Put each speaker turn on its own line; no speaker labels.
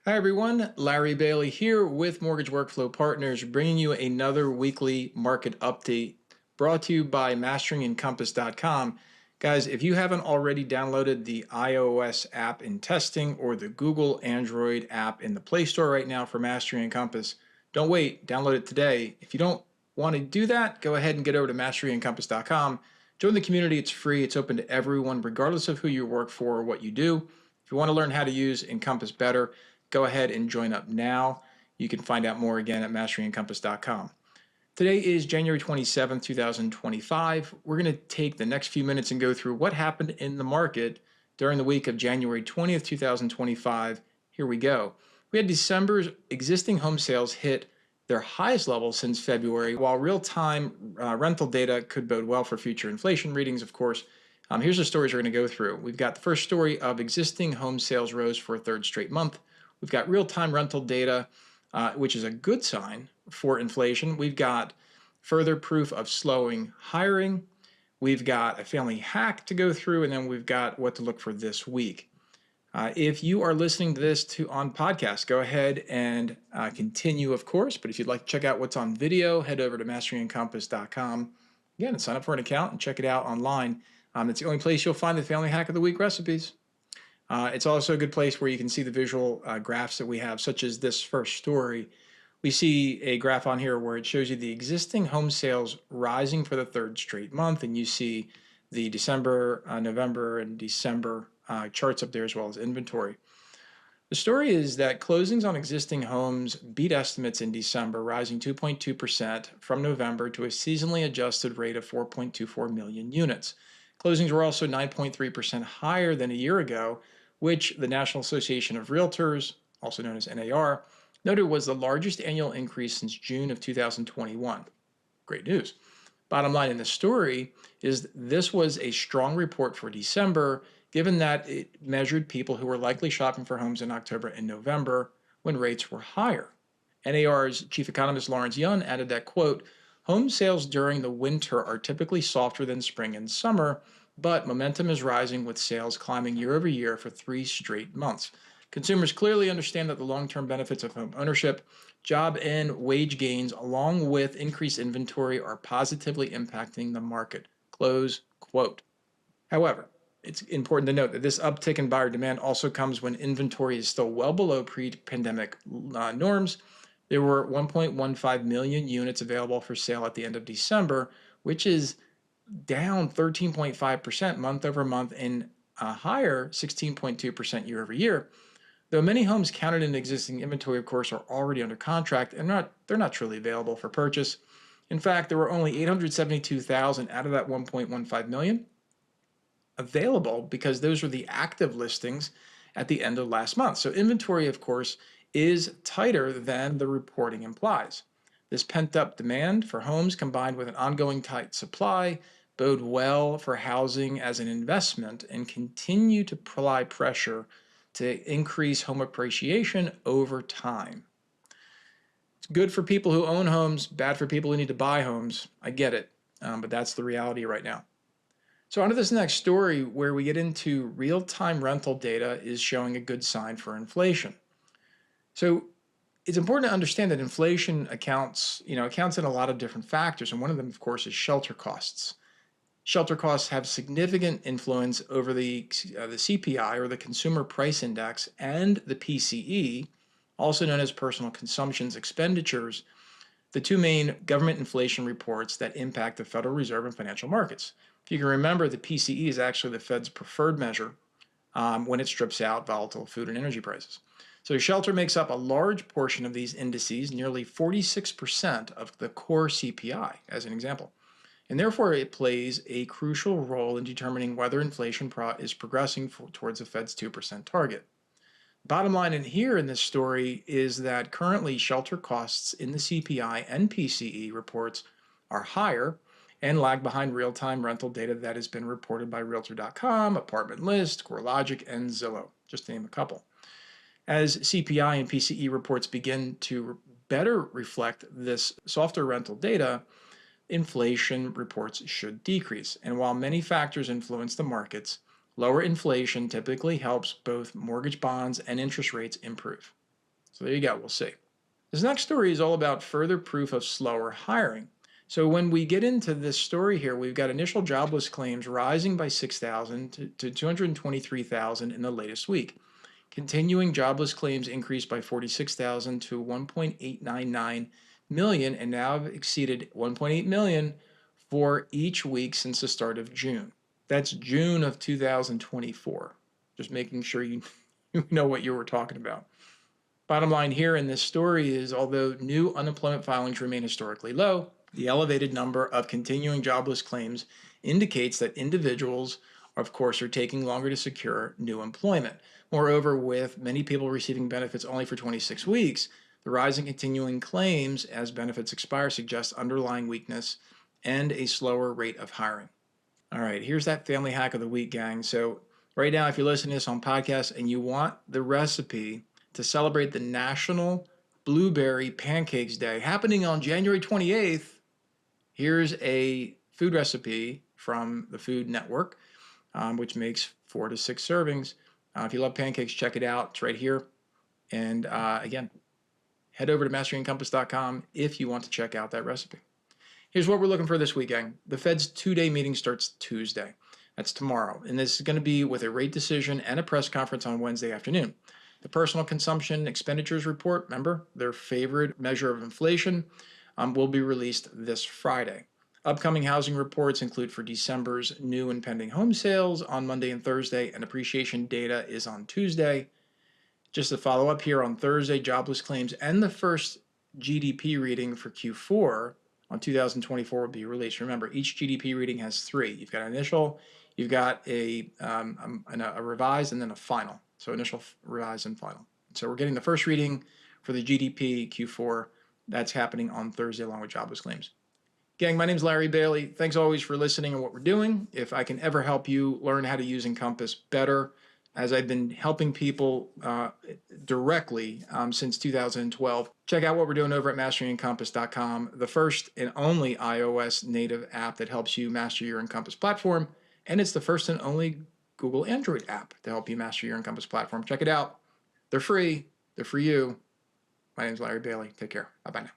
Hi everyone, Larry Bailey here with Mortgage Workflow Partners, bringing you another weekly market update brought to you by masteringencompass.com. Guys, if you haven't already downloaded the iOS app in testing or the Google Android app in the Play Store right now for Mastering Encompass, don't wait, download it today. If you don't want to do that, go ahead and get over to masteringencompass.com. Join the community, it's free, it's open to everyone, regardless of who you work for or what you do. If you want to learn how to use Encompass better, go ahead and join up now. You can find out more again at masteringencompass.com. Today is January 27th, 2025. We're going to take the next few minutes and go through what happened in the market during the week of January 20th, 2025. Here we go. We had December's existing home sales hit their highest level since February, while real-time rental data could bode well for future inflation readings, of course. Here's the stories we're going to go through. We've got the first story of existing home sales rose for a third straight month. We've got real-time rental data, which is a good sign for inflation. We've got further proof of slowing hiring. We've got a family hack to go through, and then we've got what to look for this week. If you are listening to this on podcast, go ahead and continue, of course. But if you'd like to check out what's on video, head over to masteringencompass.com. Again, and sign up for an account and check it out online. It's the only place you'll find the Family Hack of the Week recipes. It's also a good place where you can see the visual graphs that we have, such as this first story. We see a graph on here where it shows you the existing home sales rising for the third straight month, and you see the December, November, and December charts up there, as well as inventory. The story is that closings on existing homes beat estimates in December, rising 2.2% from November to a seasonally adjusted rate of 4.24 million units. Closings were also 9.3% higher than a year ago, which the National Association of Realtors, also known as NAR, noted was the largest annual increase since June of 2021. Great news. Bottom line in the story is this was a strong report for December, given that it measured people who were likely shopping for homes in October and November when rates were higher. NAR's chief economist Lawrence Yun added that, quote, home sales during the winter are typically softer than spring and summer, but momentum is rising with sales climbing year over year for 3 straight months. Consumers clearly understand that the long-term benefits of home ownership, job and wage gains, along with increased inventory, are positively impacting the market. Close quote. However, it's important to note that this uptick in buyer demand also comes when inventory is still well below pre-pandemic norms. There were 1.15 million units available for sale at the end of December, which is down 13.5% month over month and a higher 16.2% year over year. Though many homes counted in existing inventory, of course, are already under contract and they're not truly available for purchase. In fact, there were only 872,000 out of that 1.15 million available because those were the active listings at the end of last month. So inventory, of course, is tighter than the reporting implies. This pent-up demand for homes combined with an ongoing tight supply bode well for housing as an investment and continue to apply pressure to increase home appreciation over time. It's good for people who own homes, bad for people who need to buy homes. I get it, but that's the reality right now. So on to this next story where we get into real-time rental data is showing a good sign for inflation. So it's important to understand that inflation accounts in a lot of different factors, and one of them, of course, is shelter costs. Shelter costs have significant influence over the CPI, or the Consumer Price Index, and the PCE, also known as Personal Consumption Expenditures, the two main government inflation reports that impact the Federal Reserve and financial markets. If you can remember, the PCE is actually the Fed's preferred measure when it strips out volatile food and energy prices. So shelter makes up a large portion of these indices, nearly 46% of the core CPI, as an example. And therefore, it plays a crucial role in determining whether inflation is progressing towards the Fed's 2% target. Bottom line in here in this story is that currently shelter costs in the CPI and PCE reports are higher and lag behind real-time rental data that has been reported by Realtor.com, Apartment List, CoreLogic, and Zillow, just to name a couple. As CPI and PCE reports begin to better reflect this softer rental data, inflation reports should decrease. And while many factors influence the markets, lower inflation typically helps both mortgage bonds and interest rates improve. So there you go. We'll see. This next story is all about further proof of slower hiring. So when we get into this story here, we've got initial jobless claims rising by 6,000 to 223,000 in the latest week. Continuing jobless claims increased by 46,000 to 1.899 million and now have exceeded 1.8 million for each week since the start of June. That's June of 2024. Just making sure you know what you were talking about. Bottom line here in this story is although new unemployment filings remain historically low, the elevated number of continuing jobless claims indicates that individuals, of course, are taking longer to secure new employment. Moreover, with many people receiving benefits only for 26 weeks, the rise in continuing claims as benefits expire suggests underlying weakness and a slower rate of hiring. All right, here's that family hack of the week, gang. So right now, if you're listening to this on podcast and you want the recipe to celebrate the National Blueberry Pancakes Day happening on January 28th, here's a food recipe from the Food Network, which makes 4 to 6 servings. If you love pancakes, check it out. It's right here. And again, head over to masteryandcompass.com if you want to check out that recipe. Here's what we're looking for this weekend. The Fed's 2-day meeting starts Tuesday. That's tomorrow. And this is going to be with a rate decision and a press conference on Wednesday afternoon. The personal consumption expenditures report, remember, their favorite measure of inflation, will be released this Friday. Upcoming housing reports include for December's new and pending home sales on Monday and Thursday, and appreciation data is on Tuesday. Just to follow up here, on Thursday, jobless claims and the first GDP reading for Q4 on 2024 will be released. Remember, each GDP reading has 3. You've got an initial, you've got a revised, and then a final. So initial, revised, and final. So we're getting the first reading for the GDP Q4. That's happening on Thursday along with jobless claims. Gang, my name's Larry Bailey. Thanks always for listening and what we're doing. If I can ever help you learn how to use Encompass better, as I've been helping people directly since 2012, check out what we're doing over at masteryandcompass.com, the first and only iOS native app that helps you master your Encompass platform. And it's the first and only Google Android app to help you master your Encompass platform. Check it out. They're free. They're for you. My name's Larry Bailey. Take care. Bye-bye now.